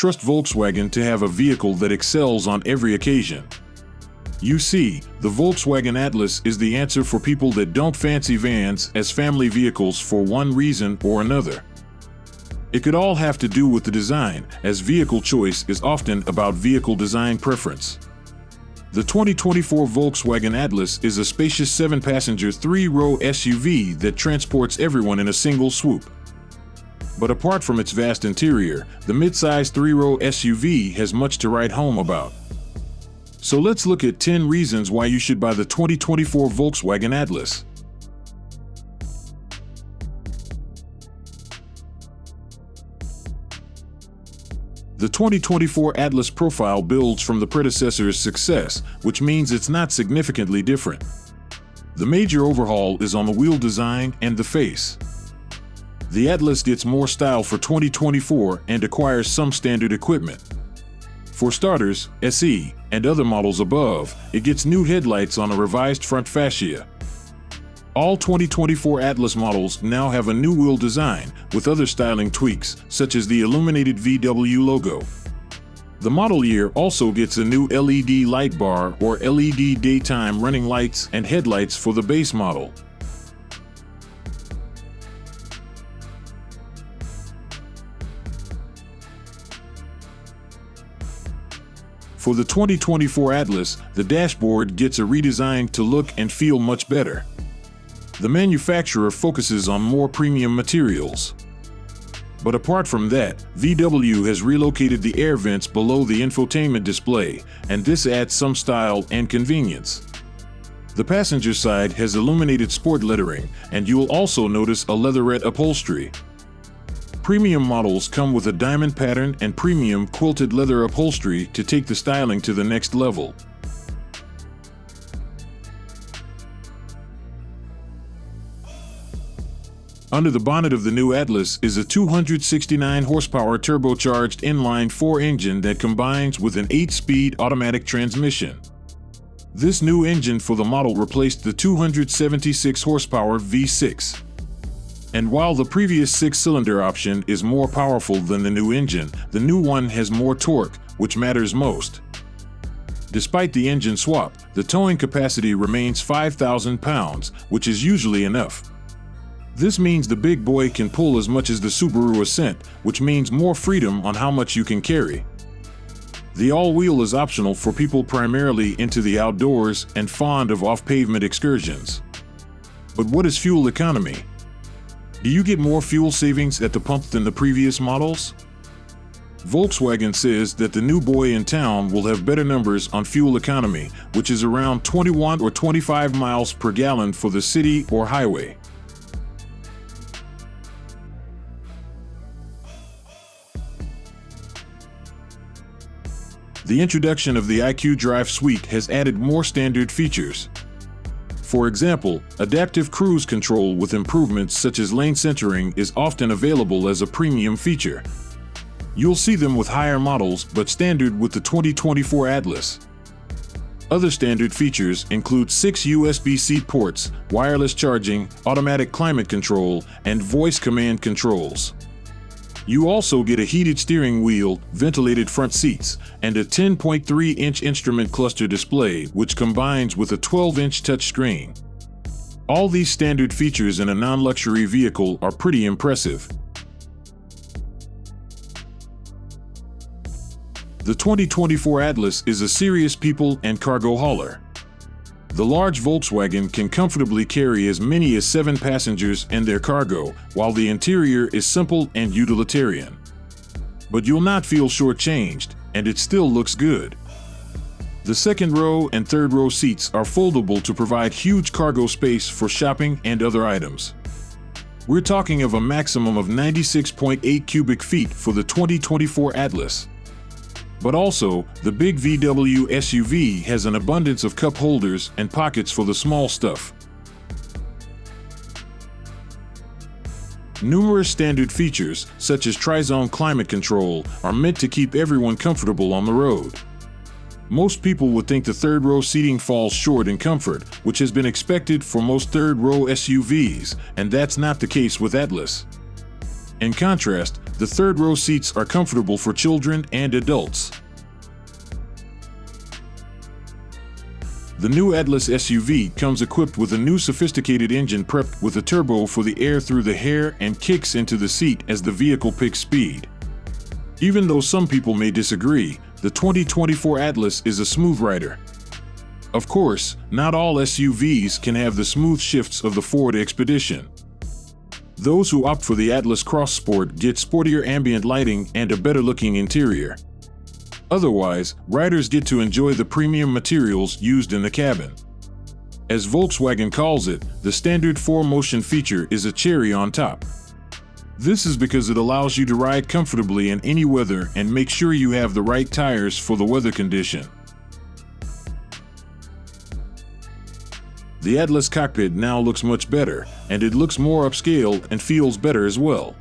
trust Volkswagen to have a vehicle that excels on every occasion. You see, the Volkswagen Atlas is the answer for people that don't fancy vans as family vehicles for one reason or another. It could all have to do with the design, as vehicle choice is often about vehicle design preference. The 2024 Volkswagen Atlas is a spacious 7-passenger 3-row SUV that transports everyone in a single swoop. But apart from its vast interior, the midsize 3-row SUV has much to write home about. So let's look at 10 reasons why you should buy the 2024 Volkswagen Atlas. The 2024 Atlas profile builds from the predecessor's success, which means it's not significantly different. The major overhaul is on the wheel design and the face. The Atlas gets more style for 2024 and acquires some standard equipment. For starters, SE and other models above, it gets new headlights on a revised front fascia. All 2024 Atlas models now have a new wheel design, with other styling tweaks, such as the illuminated VW logo. The model year also gets a new LED light bar or LED daytime running lights and headlights for the base model. For the 2024 Atlas, the dashboard gets a redesign to look and feel much better. The manufacturer focuses on more premium materials. But apart from that, VW has relocated the air vents below the infotainment display, and this adds some style and convenience. The passenger side has illuminated sport lettering, and you'll also notice a leatherette upholstery. Premium models come with a diamond pattern and premium quilted leather upholstery to take the styling to the next level. Under the bonnet of the new Atlas is a 269 horsepower turbocharged inline-4 engine that combines with an 8-speed automatic transmission. This new engine for the model replaced the 276 horsepower V6. And while the previous 6-cylinder option is more powerful than the new engine, the new one has more torque, which matters most. Despite the engine swap, the towing capacity remains 5,000 pounds, which is usually enough. This means the big boy can pull as much as the Subaru Ascent, which means more freedom on how much you can carry. The all-wheel is optional for people primarily into the outdoors and fond of off-pavement excursions. But what is fuel economy? Do you get more fuel savings at the pump than the previous models? Volkswagen says that the new boy in town will have better numbers on fuel economy, which is around 21 or 25 miles per gallon for the city or highway. The introduction of the IQ Drive suite has added more standard features. For example, adaptive cruise control with improvements such as lane centering is often available as a premium feature. You'll see them with higher models, but standard with the 2024 Atlas. Other standard features include 6 USB-C ports, wireless charging, automatic climate control, and voice command controls. You also get a heated steering wheel, ventilated front seats, and a 10.3-inch instrument cluster display, which combines with a 12-inch touchscreen. All these standard features in a non-luxury vehicle are pretty impressive. The 2024 Atlas is a serious people and cargo hauler. The large Volkswagen can comfortably carry as many as 7 passengers and their cargo, while the interior is simple and utilitarian. But you'll not feel shortchanged, and it still looks good. The second row and third row seats are foldable to provide huge cargo space for shopping and other items. We're talking of a maximum of 96.8 cubic feet for the 2024 Atlas. But also, the big VW SUV has an abundance of cup holders and pockets for the small stuff. Numerous standard features, such as tri-zone climate control, are meant to keep everyone comfortable on the road. Most people would think the third-row seating falls short in comfort, which has been expected for most third-row SUVs, and that's not the case with Atlas. In contrast, the third-row seats are comfortable for children and adults. The new Atlas SUV comes equipped with a new sophisticated engine prepped with a turbo for the air through the hair and kicks into the seat as the vehicle picks speed. Even though some people may disagree, the 2024 Atlas is a smooth rider. Of course, not all SUVs can have the smooth shifts of the Ford Expedition. Those who opt for the Atlas Cross Sport get sportier ambient lighting and a better-looking interior. Otherwise, riders get to enjoy the premium materials used in the cabin. As Volkswagen calls it, the standard 4Motion feature is a cherry on top. This is because it allows you to ride comfortably in any weather and make sure you have the right tires for the weather condition. The Atlas cockpit now looks much better, and it looks more upscale and feels better as well.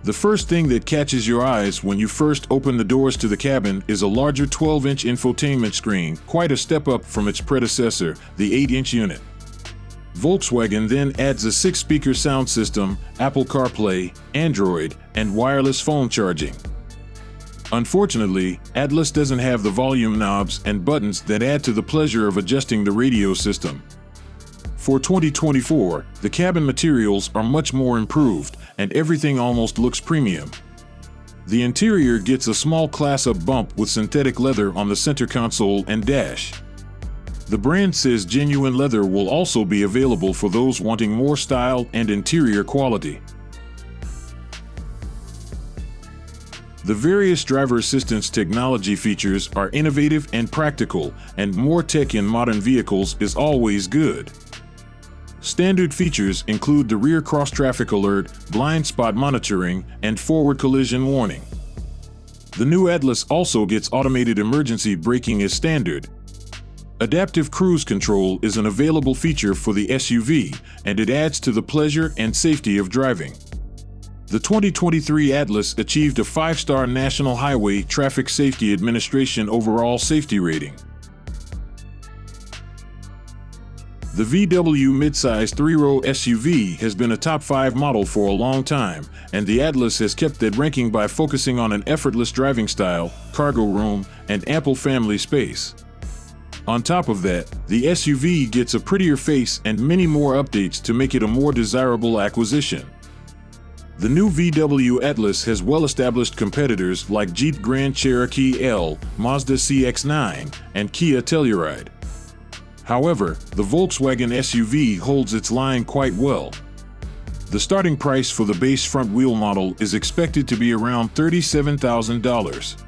The first thing that catches your eyes when you first open the doors to the cabin is a larger 12-inch infotainment screen, quite a step up from its predecessor, the 8-inch unit. Volkswagen then adds a 6-speaker sound system, Apple CarPlay, Android, and wireless phone charging. Unfortunately, Atlas doesn't have the volume knobs and buttons that add to the pleasure of adjusting the radio system. For 2024, the cabin materials are much more improved, and everything almost looks premium. The interior gets a small class-up bump with synthetic leather on the center console and dash. The brand says genuine leather will also be available for those wanting more style and interior quality. The various driver assistance technology features are innovative and practical, and more tech in modern vehicles is always good. Standard features include the rear cross-traffic alert, blind spot monitoring, and forward collision warning. The new Atlas also gets automated emergency braking as standard. Adaptive cruise control is an available feature for the SUV, and it adds to the pleasure and safety of driving. The 2023 Atlas achieved a 5-star National Highway Traffic Safety Administration overall safety rating. The VW midsize 3-row SUV has been a top 5 model for a long time, and the Atlas has kept that ranking by focusing on an effortless driving style, cargo room, and ample family space. On top of that, the SUV gets a prettier face and many more updates to make it a more desirable acquisition. The new VW Atlas has well-established competitors like Jeep Grand Cherokee L, Mazda CX-9, and Kia Telluride. However, the Volkswagen SUV holds its line quite well. The starting price for the base front-wheel model is expected to be around $37,000.